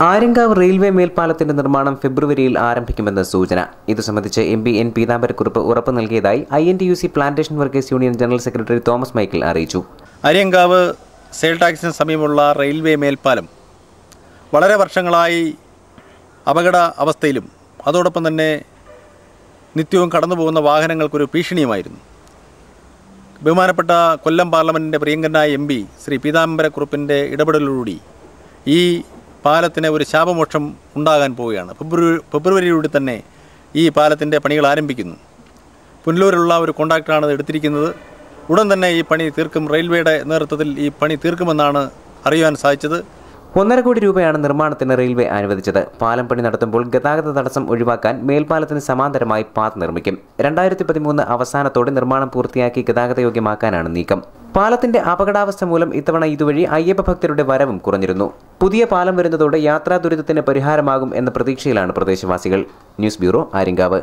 Aryankavu railway മേൽപ്പാലത്തിന്റെ നിർമ്മാണം ഫെബ്രുവരിയിൽ ആരംഭിക്കുമെന്ന് സൂചന. ഇതു സംബന്ധിച്ച് എംപി എൻ പീതാംബരക്കുറുപ്പ് ഉറപ്പ് നൽകിയതായി INTUC plantation workers union general secretary Thomas Michael അറിയിച്ചു. ആര്യങ്കാവ് സെയിൽ ടാക്സിന് സമീപമുള്ള റെയിൽവേ മേൽപ്പാലം വളരെ വർഷങ്ങളായി അപകട അവസ്ഥയിലും അതോടൊപ്പം തന്നെ നിത്യവും കടന്നുപോകുന്ന വാഹനങ്ങൾക്കൊരു ഭീഷണിയുമായിരുന്നു. ബഹുമാനപ്പെട്ട കൊല്ലം പാർലമെൻറ്റിൻ്റെ പ്രിയങ്കരനായ MP ശ്രീ പീതാംബരക്കുറുപ്പിൻ്റെ ഇടപെടലോടുകൂടി ഈ പാലത്തിന് ഒരു ശാപമോക്ഷം ഉണ്ടാകാൻ പോവുകയാണ്. ഫെബ്രുവരിയിലൂടെ തന്നെ ഈ പാലത്തിൻ്റെ പണികൾ ആരംഭിക്കുന്നു. പുനലൂരിലുള്ള ഒരു കോൺട്രാക്ടറാണ് ഇത് എടുത്തിരിക്കുന്നത്. ഉടൻ തന്നെ ഈ പണി തീർക്കും. റെയിൽവേയുടെ നേതൃത്വത്തിൽ ഈ പണി തീർക്കുമെന്നാണ് അറിയുവാൻ സാധിച്ചത്. 1.5 കോടി രൂപയാണ് നിർമ്മാണത്തിന് റെയിൽവേ അനുവദിച്ചത്. പാലം പണി നടത്തുമ്പോൾ ഗതാഗത തടസ്സം ഒഴിവാക്കാൻ മേൽപ്പാലത്തിന് സമാന്തരമായി പാത്ത് നിർമ്മിക്കും. 2013 അവസാനത്തോടെ നിർമ്മാണം പൂർത്തിയാക്കി ഗതാഗതയോഗ്യമാക്കാനാണ് നീക്കം. പാലത്തിന്റെ അപകടാവസ്ഥ മൂലം ഇത്തവണ ഇതുവഴി അയ്യപ്പ ഭക്തരുടെ വരവും കുറഞ്ഞിരുന്നു. പുതിയ പാലം വരുന്നതോടെ യാത്രാ ദുരിതത്തിന് പരിഹാരമാകും എന്ന പ്രതീക്ഷയിലാണ് പ്രദേശവാസികൾ. News bureau, Aryankavu.